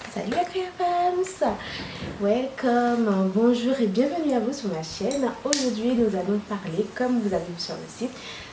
Salut la Créafams, welcome, bonjour et bienvenue à vous sur ma chaîne. Aujourd'hui nous allons parler, comme vous avez vu sur le site,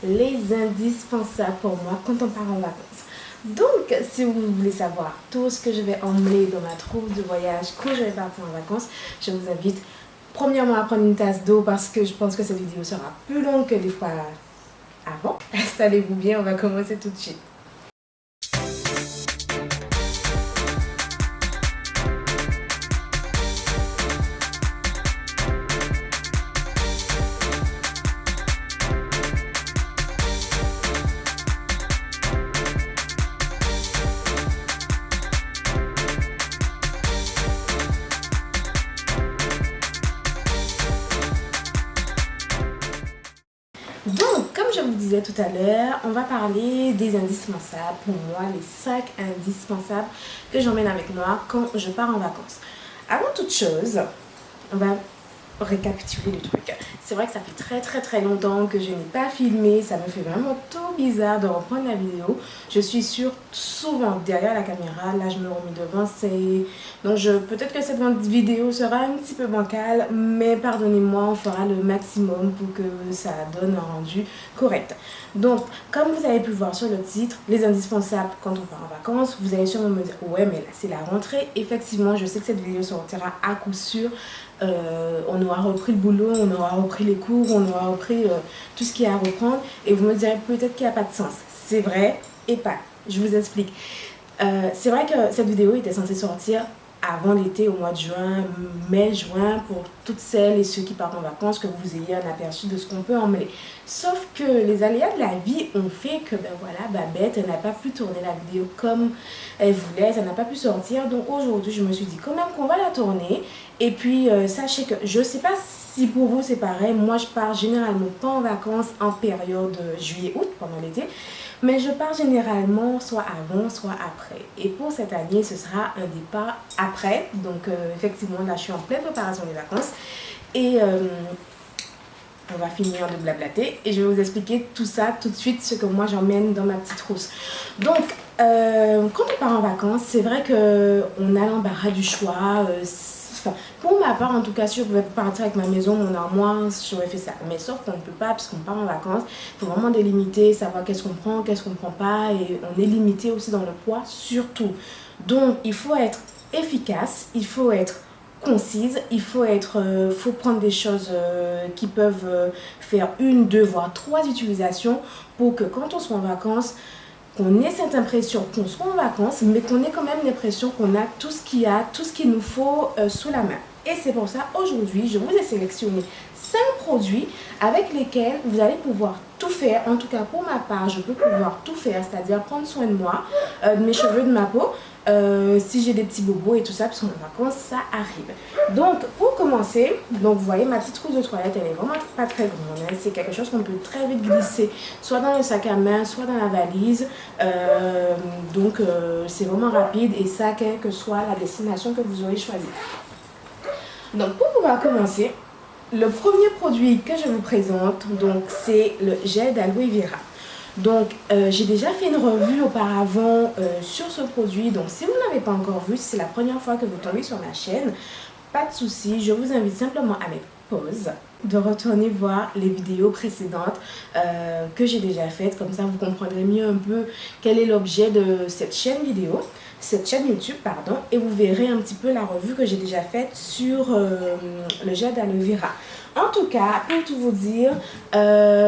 les indispensables pour moi quand on part en vacances. Donc si vous voulez savoir tout ce que je vais emmener dans ma trousse de voyage quand je vais partir en vacances, je vous invite premièrement à prendre une tasse d'eau parce que je pense que cette vidéo sera plus longue que les fois avant. Installez-vous bien, on va commencer tout de suite. Donc, comme je vous disais tout à l'heure, on va parler des indispensables. Pour moi, les 5 indispensables que j'emmène avec moi quand je pars en vacances. Avant toute chose, on va récapituler le truc. C'est vrai que ça fait très longtemps que je n'ai pas filmé. Ça me fait vraiment tout bizarre de reprendre la vidéo. Je suis souvent derrière la caméra. Là, je me remets devant. Donc, peut-être que cette vidéo sera un petit peu bancale, mais pardonnez-moi, on fera le maximum pour que ça donne un rendu correct. Donc, comme vous avez pu voir sur le titre, les indispensables quand on part en vacances, vous allez sûrement me dire, ouais, mais là, c'est la rentrée. Effectivement, je sais que cette vidéo sortira à coup sûr. On aura repris le boulot, on aura repris les cours, on aura repris tout ce qu'il y a à reprendre. Et vous me direz peut-être qu'il n'y a pas de sens. C'est vrai et pas. Je vous explique. C'est vrai que cette vidéo était censée sortir avant l'été, au mois de juin, mai-juin, pour toutes celles et ceux qui partent en vacances, que vous ayez un aperçu de ce qu'on peut emmener. Sauf que les aléas de la vie ont fait que, ben voilà, Babette, elle n'a pas pu tourner la vidéo comme elle voulait, ça n'a pas pu sortir. Donc aujourd'hui, je me suis dit quand même qu'on va la tourner. Et puis, sachez que je ne sais pas si pour vous c'est pareil, moi je pars généralement pas en vacances en période juillet-août, pendant l'été. Mais je pars généralement soit avant, soit après. Et pour cette année, ce sera un départ après. Donc effectivement, là, je suis en pleine préparation des vacances. Et on va finir de blablater. Et je vais vous expliquer tout ça tout de suite, ce que moi j'emmène dans ma petite trousse. Donc, quand on part en vacances, c'est vrai qu'on a l'embarras du choix. Pour ma part, en tout cas, si je pouvais partir avec ma maison, mon armoire, j'aurais fait ça. Mais sauf qu'on ne peut pas, parce qu'on part en vacances, il faut vraiment délimiter, savoir qu'est-ce qu'on prend, qu'est-ce qu'on ne prend pas. Et on est limité aussi dans le poids, surtout. Donc, il faut être efficace, il faut être concise, faut prendre des choses qui peuvent faire 1, 2, voire 3 utilisations pour que quand on soit en vacances, qu'on ait cette impression qu'on soit en vacances, mais qu'on ait quand même l'impression qu'on a tout ce qu'il nous faut sous la main. Et c'est pour ça, aujourd'hui, je vous ai sélectionné 5 produits avec lesquels vous allez pouvoir tout faire. En tout cas, pour ma part, je peux pouvoir tout faire, c'est-à-dire prendre soin de moi, de mes cheveux, de ma peau, si j'ai des petits bobos et tout ça, parce qu'en vacances, ça arrive. Donc, pour commencer, donc vous voyez, ma petite trousse de toilette, elle est vraiment pas très grande. Hein. C'est quelque chose qu'on peut très vite glisser, soit dans le sac à main, soit dans la valise. C'est vraiment rapide et ça, quelle que soit la destination que vous aurez choisie. Donc, pour pouvoir commencer, le premier produit que je vous présente, donc c'est le gel d'aloe vera. Donc, j'ai déjà fait une revue auparavant sur ce produit. Donc, si vous ne l'avez pas encore vu, si c'est la première fois que vous tombez sur ma chaîne, pas de souci. Je vous invite simplement à mettre pause, de retourner voir les vidéos précédentes que j'ai déjà faites. Comme ça, vous comprendrez mieux un peu quel est l'objet de cette chaîne YouTube, pardon. Et vous verrez un petit peu la revue que j'ai déjà faite sur le gel d'aloe vera. En tout cas, pour tout vous dire,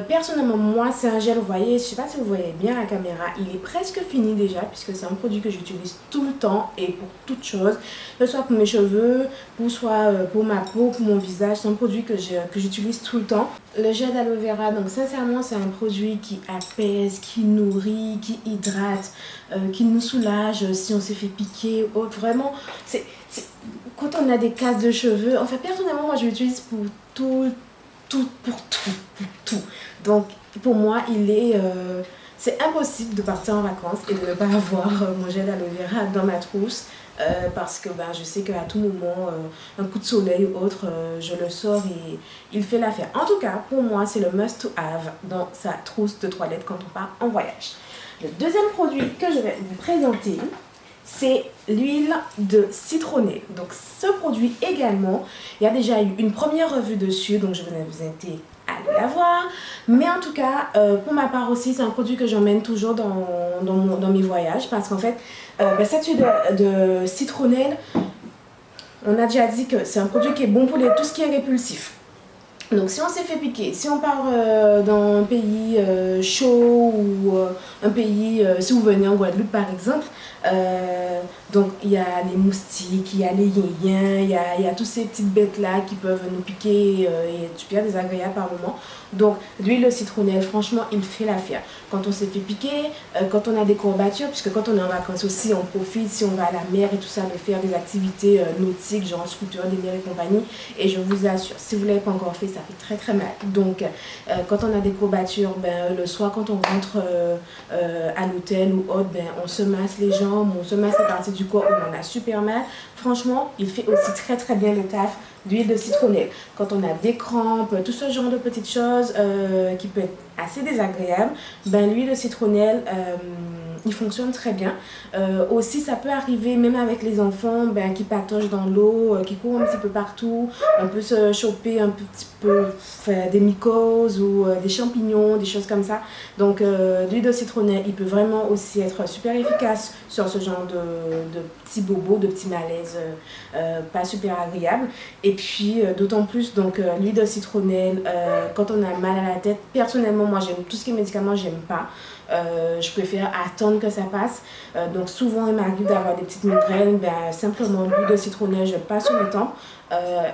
personnellement, moi, c'est un gel, vous voyez, je ne sais pas si vous voyez bien la caméra, il est presque fini déjà, puisque c'est un produit que j'utilise tout le temps et pour toutes choses, que ce soit pour mes cheveux, pour ma peau, pour mon visage, c'est un produit que j'utilise tout le temps. Le gel d'aloe vera, donc sincèrement, c'est un produit qui apaise, qui nourrit, qui hydrate, qui nous soulage si on s'est fait piquer, vraiment, quand on a des casses de cheveux, en fait, personnellement, moi, je l'utilise pour tout. Donc, pour moi, c'est impossible de partir en vacances et de ne pas avoir mon gel d'aloe vera dans ma trousse. Parce que je sais qu'à tout moment, un coup de soleil ou autre, je le sors et il fait l'affaire. En tout cas, pour moi, c'est le must to have dans sa trousse de toilette quand on part en voyage. Le deuxième produit que je vais vous présenter, c'est l'huile de citronnelle. Donc ce produit également, il y a déjà eu une première revue dessus, donc je vous invite à aller la voir. Mais en tout cas, pour ma part aussi, c'est un produit que j'emmène toujours dans mes voyages, parce qu'en fait, cette huile de citronnelle, on a déjà dit que c'est un produit qui est bon pour tout ce qui est répulsif. Donc si on s'est fait piquer, si on part dans un pays chaud ou un pays, si vous venez en Guadeloupe par exemple, donc il y a les moustiques, il y a les yéyens, il y a toutes ces petites bêtes là qui peuvent nous piquer et être super désagréables par moment. Donc l'huile de citronnelle, franchement, il fait l'affaire. Quand on s'est fait piquer, quand on a des courbatures, puisque quand on est en vacances aussi, on profite, si on va à la mer et tout ça, de faire des activités nautiques, genre scooter, des mers et compagnie. Et je vous assure, si vous ne l'avez pas encore fait, ça fait très très mal. Donc quand on a des courbatures, le soir quand on rentre à l'hôtel ou autre, on se masse les jambes, on se masse les parties du corps où on a super mal. Franchement, il fait aussi très très bien le taf d'huile de citronnelle. Quand on a des crampes, tout ce genre de petites choses qui peut être assez désagréable, l'huile de citronnelle, il fonctionne très bien. Aussi, ça peut arriver même avec les enfants qui patochent dans l'eau, qui courent un petit peu partout. On peut se choper un petit peu des mycoses ou des champignons, des choses comme ça. Donc, l'huile de citronnelle, il peut vraiment aussi être super efficace sur ce genre de petits bobos, de petits malaises pas super agréables. Et puis, d'autant plus, donc, l'huile de citronnelle, quand on a mal à la tête, personnellement, moi, j'aime tout ce qui est médicaments, j'aime pas. Je préfère attendre que ça passe. Donc souvent il m'arrive d'avoir des petites migraines, simplement l'huile de citronnelle, je passe sur le temps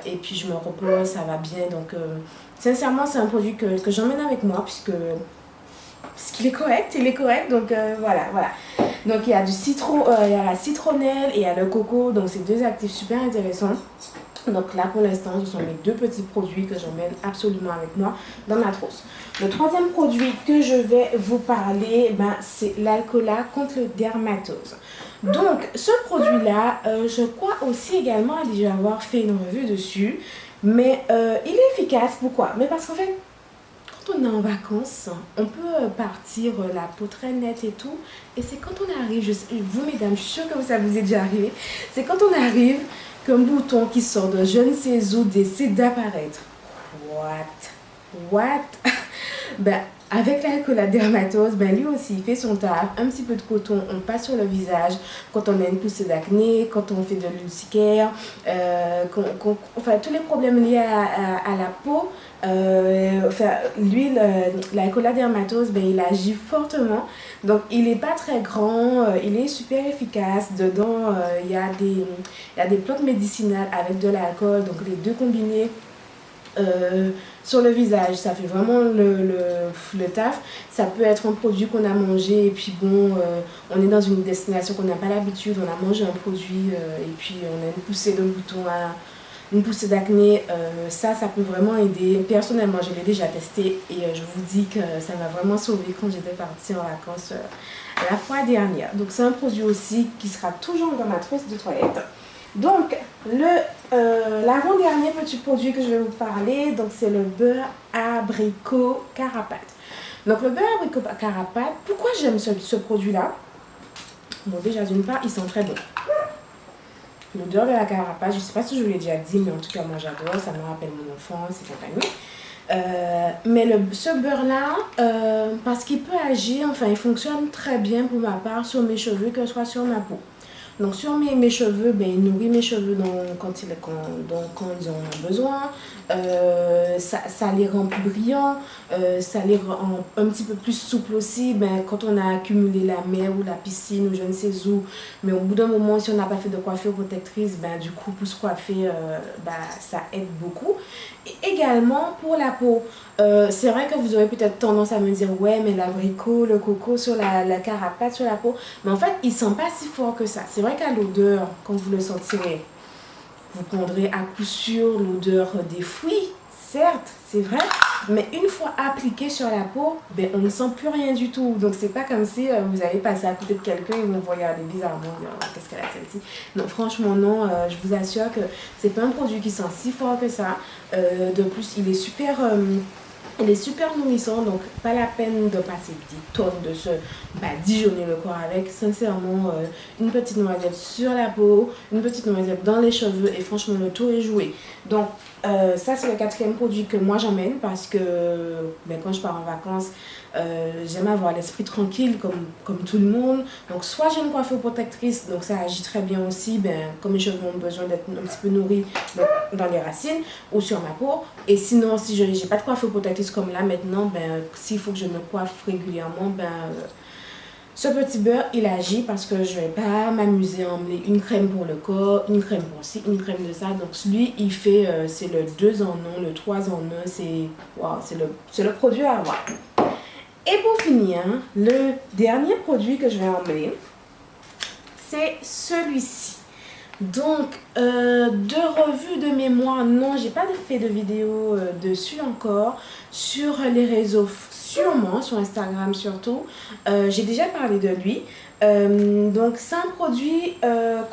et puis je me repose, ça va bien. Donc sincèrement c'est un produit que j'emmène avec moi parce qu'il est correct, donc voilà. Donc il y a il y a la citronnelle et il y a le coco, donc c'est deux actifs super intéressants. Donc là pour l'instant ce sont mes deux petits produits que j'emmène absolument avec moi dans ma trousse. Le troisième produit que je vais vous parler, c'est l'Alcola contre le dermatose. Donc ce produit là, je crois aussi également déjà avoir fait une revue dessus. Mais il est efficace, pourquoi? Mais parce qu'en fait, quand on est en vacances, on peut partir la peau très nette et tout. Et c'est quand on arrive, vous mesdames, je suis sûre que ça vous est déjà arrivé, c'est quand on arrive qu'un bouton qui sort de je ne sais où décide d'apparaître. What? Avec l'alcool à dermatose, lui aussi il fait son taf, un petit peu de coton, on passe sur le visage quand on a une poussée d'acné, quand on fait de l'urticaire, tous les problèmes liés à la peau. L'huile, l'alcool à dermatose, il agit fortement. Donc il n'est pas très grand, il est super efficace. Dedans, il y a des plantes médicinales avec de l'alcool, donc les deux combinés. Sur le visage, ça fait vraiment le taf. Ça peut être un produit qu'on a mangé et puis bon, on est dans une destination qu'on n'a pas l'habitude, on a mangé un produit et puis on a une poussée de bouton, une poussée d'acné. Ça peut vraiment aider. Personnellement, je l'ai déjà testé et je vous dis que ça m'a vraiment sauvé quand j'étais partie en vacances la fois dernière. Donc c'est un produit aussi qui sera toujours dans ma trousse de toilette. Donc, l'avant-dernier petit produit que je vais vous parler, donc c'est le beurre abricot carapate. Donc, le beurre abricot carapate, pourquoi j'aime ce produit-là? Bon, déjà, d'une part, il sent très bon. L'odeur de la carapate, je ne sais pas si je vous l'ai déjà dit, mais en tout cas, moi j'adore, ça me rappelle mon enfance et compagnie. Mais ce beurre-là, parce qu'il peut agir, il fonctionne très bien pour ma part sur mes cheveux, que ce soit sur ma peau. Donc sur mes cheveux, il nourrit mes cheveux quand ils en ont besoin. Ça les rend plus brillants, ça les rend un petit peu plus souples aussi. Quand on a accumulé la mer ou la piscine ou je ne sais où, mais au bout d'un moment, si on n'a pas fait de coiffure protectrice, du coup pour se coiffer, ça aide beaucoup. Et également pour la peau, c'est vrai que vous aurez peut-être tendance à me dire ouais mais l'abricot, le coco sur la carapate sur la peau, mais en fait il sent pas si fort que ça. C'est vrai qu'à l'odeur, quand vous le sentirez, vous prendrez à coup sûr l'odeur des fruits, certes, c'est vrai, mais une fois appliqué sur la peau, on ne sent plus rien du tout. Donc c'est pas comme si vous allez passer à côté de quelqu'un et vous regardez bizarrement, dire qu'est-ce qu'elle a celle-ci. Non, franchement non, je vous assure que c'est pas un produit qui sent si fort que ça. De plus, il est super Il est super nourrissant, donc pas la peine de passer des tonnes de se badigeonner le corps avec. Sincèrement, une petite noisette sur la peau, une petite noisette dans les cheveux et franchement le tour est joué. Donc ça c'est le quatrième produit que moi j'emmène parce que quand je pars en vacances, j'aime avoir l'esprit tranquille comme tout le monde. Donc soit j'ai une coiffure protectrice, donc ça agit très bien aussi, comme mes cheveux ont besoin d'être un petit peu nourris dans les racines ou sur ma peau. Et sinon si je n'ai pas de coiffure protectrice comme là maintenant, s'il faut que je me coiffe régulièrement, ce petit beurre, il agit parce que je ne vais pas m'amuser à emmener une crème pour le corps, une crème pour ci, une crème de ça. Donc celui, il fait, c'est le 2 en 1, le 3 en 1, c'est le produit à avoir. Et pour finir, le dernier produit que je vais emmener, c'est celui-ci. Donc, de revue de mémoire, non, j'ai pas fait de vidéo dessus encore. Sur les réseaux, sûrement, sur Instagram surtout, j'ai déjà parlé de lui. Donc, c'est un produit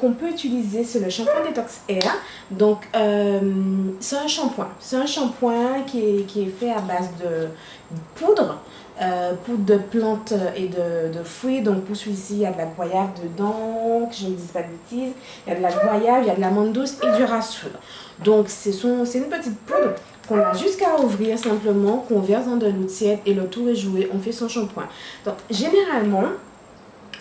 qu'on peut utiliser, c'est le shampoing Detox Air. Donc, c'est un shampoing. C'est un shampoing qui est fait à base de poudre. Poudre de plantes et de fruits. Donc pour celui-ci, il y a de la goyave dedans, que je ne dise pas de bêtises. Il y a de la goyave, il y a de l'amande douce et du rassoul. Donc c'est une petite poudre qu'on a jusqu'à ouvrir simplement, qu'on verse dans de l'eau tiède et le tour est joué, on fait son shampoing. Donc généralement,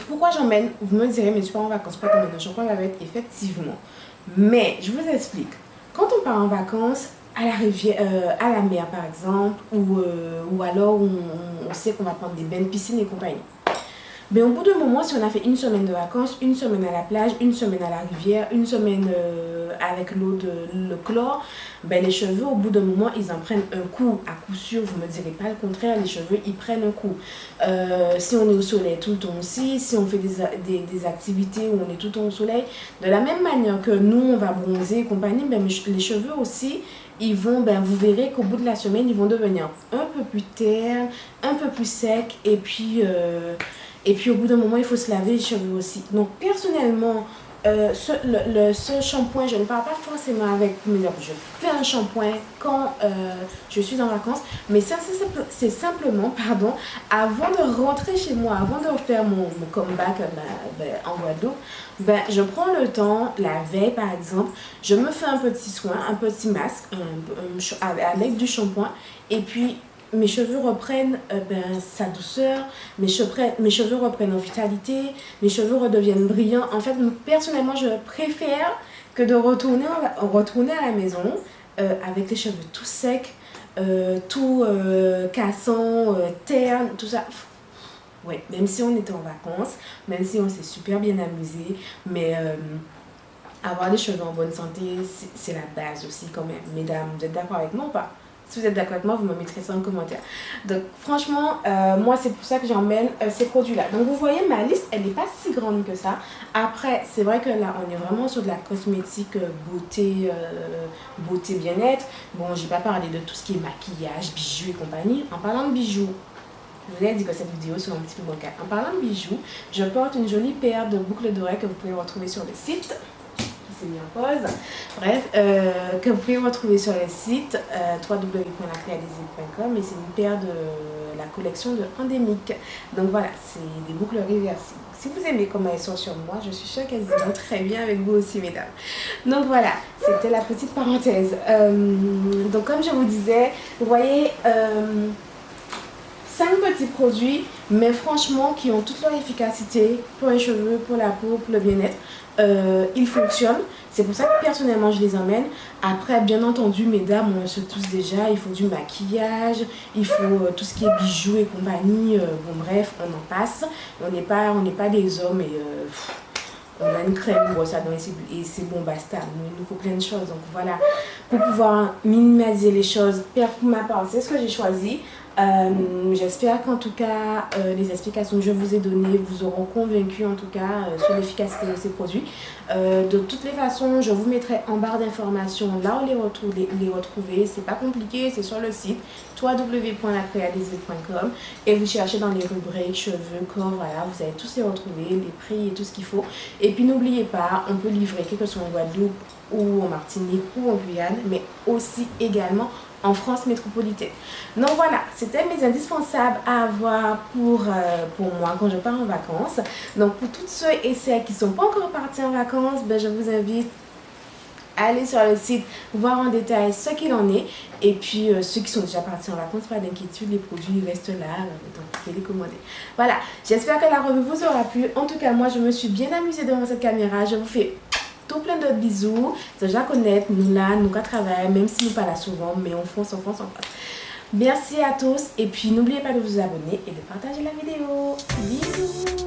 pourquoi j'emmène, vous me direz, mais tu pars en vacances, pas t'emmènes un shampoing avec, effectivement. Mais je vous explique, quand on part en vacances, à la rivière, à la mer par exemple, ou alors on sait qu'on va prendre des bains de piscine et compagnie. Mais au bout d'un moment, si on a fait une semaine de vacances, une semaine à la plage, une semaine à la rivière, une semaine avec l'eau de le chlore, les cheveux, au bout d'un moment, ils en prennent un coup. À coup sûr, vous ne me direz pas le contraire, les cheveux, ils prennent un coup. Si on est au soleil tout le temps aussi, si on fait des activités où on est tout le temps au soleil, de la même manière que nous, on va bronzer et compagnie, les cheveux aussi, ils vont, vous verrez qu'au bout de la semaine, ils vont devenir un peu plus ternes, un peu plus secs, et puis au bout d'un moment, il faut se laver les cheveux aussi. Donc personnellement, ce shampoing, je ne parle pas forcément avec, je fais un shampoing quand je suis en vacances, mais ça c'est simplement, pardon, avant de rentrer chez moi, avant de faire mon comeback en Guadeloupe, je prends le temps, la veille par exemple, je me fais un petit soin, un petit masque avec du shampoing, et puis mes cheveux reprennent sa douceur, mes cheveux reprennent en vitalité, mes cheveux redeviennent brillants. En fait, personnellement, je préfère que de retourner à la maison avec les cheveux tout secs, tout cassants, ternes, tout ça. Ouais, même si on était en vacances, même si on s'est super bien amusé, mais avoir les cheveux en bonne santé, c'est la base aussi quand même. Mesdames, vous êtes d'accord avec moi ou pas? Si vous êtes d'accord avec moi, vous me mettrez ça en commentaire. Donc franchement, moi c'est pour ça que j'emmène ces produits-là. Donc vous voyez, ma liste, elle n'est pas si grande que ça. Après, c'est vrai que là, on est vraiment sur de la cosmétique beauté, beauté bien-être. Bon, j'ai pas parlé de tout ce qui est maquillage, bijoux et compagnie. En parlant de bijoux, je vous ai dit que cette vidéo sera un petit peu bancale. En parlant de bijoux, je porte une jolie paire de boucles d'oreilles que vous pouvez retrouver sur le site. C'est mis en pause. Bref, que vous pouvez retrouver sur le site www.lacreadesive.com et c'est une paire de la collection de Endémique. Donc voilà, c'est des boucles réversibles. Si vous aimez comment elles sont sur moi, je suis sûre qu'elles iront très bien avec vous aussi, mesdames. Donc voilà, c'était la petite parenthèse. Donc comme je vous disais, vous voyez, 5 petits produits, mais franchement qui ont toute leur efficacité pour les cheveux, pour la peau, pour le bien-être. Ils fonctionnent, c'est pour ça que personnellement je les emmène. Après, bien entendu, mesdames, on se tous déjà, il faut du maquillage, il faut tout ce qui est bijoux et compagnie. Bon bref, on en passe. On n'est pas des hommes et on a une crème, brosse à dents et c'est bon, basta. Il nous faut plein de choses. Donc voilà, pour pouvoir minimiser les choses, pour ma part, c'est ce que j'ai choisi. J'espère qu'en tout cas les explications que je vous ai données vous auront convaincu en tout cas sur l'efficacité de ces produits. De toutes les façons, je vous mettrai en barre d'informations là où les retrouver. C'est pas compliqué, c'est sur le site www.lacreadesive.com et vous cherchez dans les rubriques cheveux, corps, voilà, vous allez tous les retrouver, les prix et tout ce qu'il faut. Et puis n'oubliez pas, on peut livrer, quel que soit en Guadeloupe ou en Martinique ou en Guyane, mais aussi également en France métropolitaine. Donc voilà, c'était mes indispensables à avoir pour moi quand je pars en vacances. Donc pour toutes ceux et celles qui ne sont pas encore partis en vacances, ben, je vous invite à aller sur le site, voir en détail ce qu'il en est. Et puis ceux qui sont déjà partis en vacances, pas d'inquiétude, les produits restent là, donc vous pouvez les commander. Voilà, j'espère que la revue vous aura plu. En tout cas, moi je me suis bien amusée devant cette caméra. Je vous fais tout plein d'autres bisous. Déjà connaître, nous là, nous qu'à travailler, même si nous pas là souvent, mais on fonce, on fonce, on fonce. Merci à tous et puis n'oubliez pas de vous abonner et de partager la vidéo. Bisous.